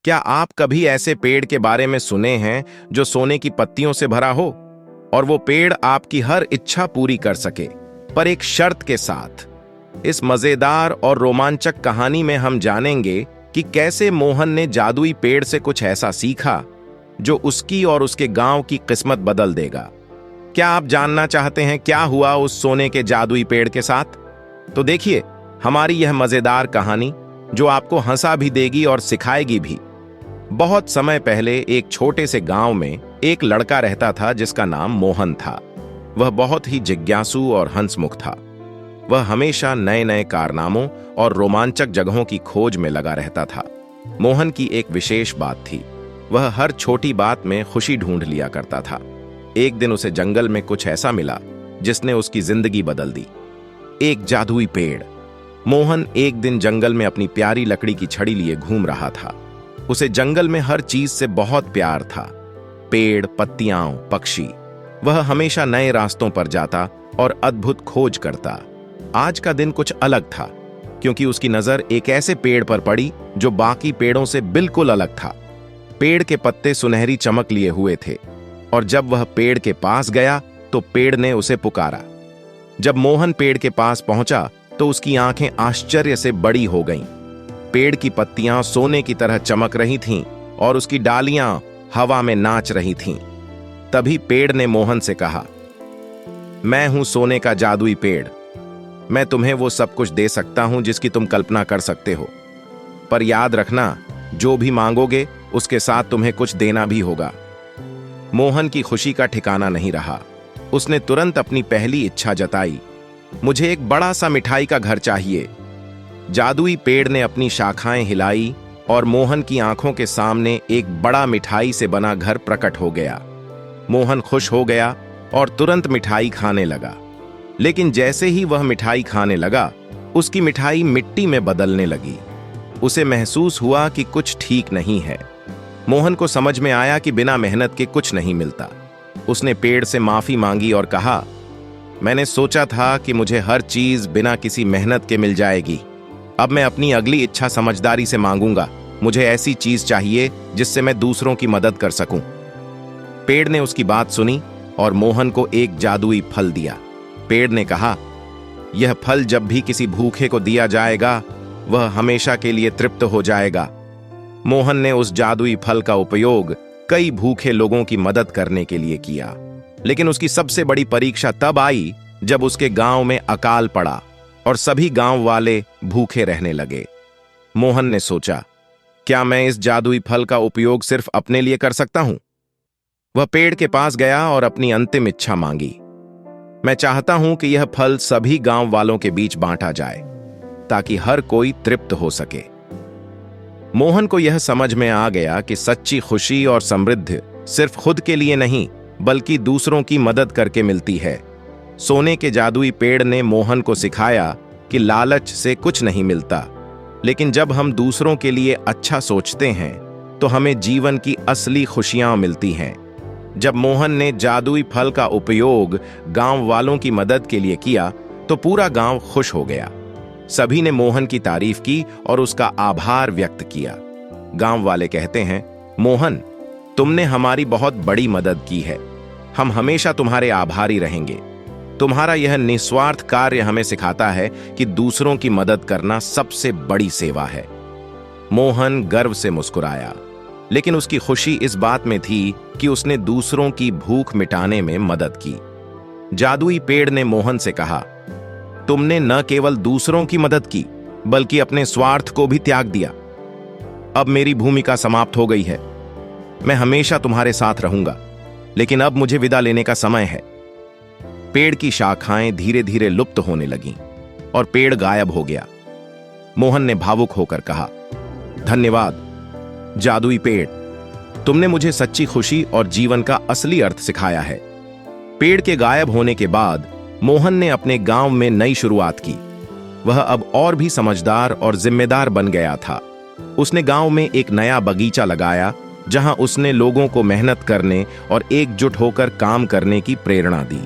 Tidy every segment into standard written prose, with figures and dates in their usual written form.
क्या आप कभी ऐसे पेड़ के बारे में सुने हैं जो सोने की पत्तियों से भरा हो और वो पेड़ आपकी हर इच्छा पूरी कर सके, पर एक शर्त के साथ? इस मजेदार और रोमांचक कहानी में हम जानेंगे कि कैसे मोहन ने जादुई पेड़ से कुछ ऐसा सीखा जो उसकी और उसके गांव की किस्मत बदल देगा। क्या आप जानना चाहते हैं क्या हुआ उस सोने के जादुई पेड़ के साथ? तो देखिए हमारी यह मजेदार कहानी जो आपको हंसा भी देगी और सिखाएगी भी। बहुत समय पहले एक छोटे से गांव में एक लड़का रहता था जिसका नाम मोहन था। वह बहुत ही जिज्ञासु और हंसमुख था। वह हमेशा नए नए कारनामों और रोमांचक जगहों की खोज में लगा रहता था। मोहन की एक विशेष बात थी, वह हर छोटी बात में खुशी ढूंढ लिया करता था। एक दिन उसे जंगल में कुछ ऐसा मिला जिसने उसकी जिंदगी बदल दी, एक जादुई पेड़। मोहन एक दिन जंगल में अपनी प्यारी लकड़ी की छड़ी लिए घूम रहा था। उसे जंगल में हर चीज से बहुत प्यार था, पेड़, पत्तियां, पक्षी। वह हमेशा नए रास्तों पर जाता और अद्भुत खोज करता। आज का दिन कुछ अलग था क्योंकि उसकी नजर एक ऐसे पेड़ पर पड़ी जो बाकी पेड़ों से बिल्कुल अलग था। पेड़ के पत्ते सुनहरी चमक लिए हुए थे और जब वह पेड़ के पास गया तो पेड़ ने उसे पुकारा। जब मोहन पेड़ के पास पहुंचा तो उसकी आंखें आश्चर्य से बड़ी हो गईं। पेड़ की पत्तियां सोने की तरह चमक रही थीं और उसकी डालियां हवा में नाच रही थीं। तभी पेड़ ने मोहन से कहा, मैं हूं सोने का जादुई पेड़। मैं तुम्हें वो सब कुछ दे सकता हूं जिसकी तुम कल्पना कर सकते हो, पर याद रखना जो भी मांगोगे उसके साथ तुम्हें कुछ देना भी होगा। मोहन की खुशी का ठिकाना नहीं रहा। उसने तुरंत अपनी पहली इच्छा जताई, मुझे एक बड़ा सा मिठाई का घर चाहिए। जादुई पेड़ ने अपनी शाखाएं हिलाई और मोहन की आंखों के सामने एक बड़ा मिठाई से बना घर प्रकट हो गया। मोहन खुश हो गया और तुरंत मिठाई खाने लगा। लेकिन जैसे ही वह मिठाई खाने लगा, उसकी मिठाई मिट्टी में बदलने लगी। उसे महसूस हुआ कि कुछ ठीक नहीं है। मोहन को समझ में आया कि बिना मेहनत के कुछ नहीं मिलता। उसने पेड़ से माफी मांगी और कहा, मैंने सोचा था कि मुझे हर चीज बिना किसी मेहनत के मिल जाएगी। अब मैं अपनी अगली इच्छा समझदारी से मांगूंगा। मुझे ऐसी चीज चाहिए जिससे मैं दूसरों की मदद कर सकूं। पेड़ ने उसकी बात सुनी और मोहन को एक जादुई फल दिया। पेड़ ने कहा, यह फल जब भी किसी भूखे को दिया जाएगा वह हमेशा के लिए तृप्त हो जाएगा। मोहन ने उस जादुई फल का उपयोग कई भूखे लोगों की मदद करने के लिए किया। लेकिन उसकी सबसे बड़ी परीक्षा तब आई जब उसके गांव में अकाल पड़ा और सभी गांव वाले भूखे रहने लगे। मोहन ने सोचा, क्या मैं इस जादुई फल का उपयोग सिर्फ अपने लिए कर सकता हूं? वह पेड़ के पास गया और अपनी अंतिम इच्छा मांगी, मैं चाहता हूं कि यह फल सभी गांव वालों के बीच बांटा जाए ताकि हर कोई तृप्त हो सके। मोहन को यह समझ में आ गया कि सच्ची खुशी और समृद्धि सिर्फ खुद के लिए नहीं बल्कि दूसरों की मदद करके मिलती है। सोने के जादुई पेड़ ने मोहन को सिखाया कि लालच से कुछ नहीं मिलता, लेकिन जब हम दूसरों के लिए अच्छा सोचते हैं तो हमें जीवन की असली खुशियां मिलती हैं। जब मोहन ने जादुई फल का उपयोग गांव वालों की मदद के लिए किया तो पूरा गांव खुश हो गया। सभी ने मोहन की तारीफ की और उसका आभार व्यक्त किया। गांव वाले कहते हैं, मोहन, तुमने हमारी बहुत बड़ी मदद की है। हम हमेशा तुम्हारे आभारी रहेंगे। तुम्हारा यह निस्वार्थ कार्य हमें सिखाता है कि दूसरों की मदद करना सबसे बड़ी सेवा है। मोहन गर्व से मुस्कुराया, लेकिन उसकी खुशी इस बात में थी कि उसने दूसरों की भूख मिटाने में मदद की। जादुई पेड़ ने मोहन से कहा, तुमने न केवल दूसरों की मदद की बल्कि अपने स्वार्थ को भी त्याग दिया। अब मेरी भूमिका समाप्त हो गई है। मैं हमेशा तुम्हारे साथ रहूंगा, लेकिन अब मुझे विदा लेने का समय है। पेड़ की शाखाएं धीरे धीरे लुप्त होने लगीं और पेड़ गायब हो गया। मोहन ने भावुक होकर कहा, धन्यवाद जादुई पेड़, तुमने मुझे सच्ची खुशी और जीवन का असली अर्थ सिखाया है। पेड़ के गायब होने के बाद मोहन ने अपने गांव में नई शुरुआत की। वह अब और भी समझदार और जिम्मेदार बन गया था। उसने गांव में एक नया बगीचा लगाया जहां उसने लोगों को मेहनत करने और एकजुट होकर काम करने की प्रेरणा दी।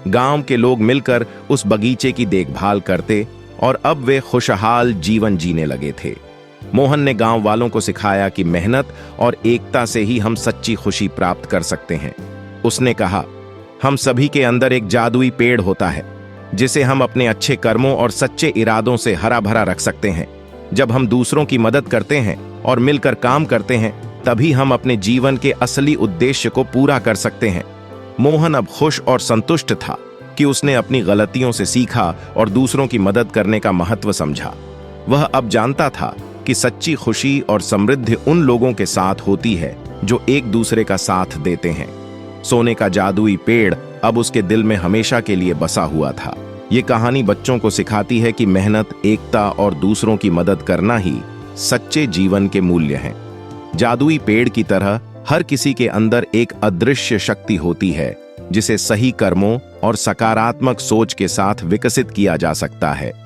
गांव के लोग मिलकर उस बगीचे की देखभाल करते और अब वे खुशहाल जीवन जीने लगे थे। मोहन ने गांव वालों को सिखाया कि मेहनत और एकता से ही हम सच्ची खुशी प्राप्त कर सकते हैं। उसने कहा, हम सभी के अंदर एक जादुई पेड़ होता है जिसे हम अपने अच्छे कर्मों और सच्चे इरादों से हरा भरा रख सकते हैं। जब हम दूसरों की मदद करते हैं और मिलकर काम करते हैं, तभी हम अपने जीवन के असली उद्देश्य को पूरा कर सकते हैं। मोहन अब खुश और संतुष्ट था कि उसने अपनी गलतियों से सीखा और दूसरों की मदद करने का महत्व समझा। वह अब जानता था कि सच्ची खुशी और समृद्धि उन लोगों के साथ होती है जो एक दूसरे का साथ देते हैं। सोने का जादुई पेड़ अब उसके दिल में हमेशा के लिए बसा हुआ था। ये कहानी बच्चों को सिखाती है कि मेहनत, एकता और दूसरों की मदद करना ही सच्चे जीवन के मूल्य हैं। जादुई पेड़ की तरह हर किसी के अंदर एक अदृश्य शक्ति होती है जिसे सही कर्मों और सकारात्मक सोच के साथ विकसित किया जा सकता है।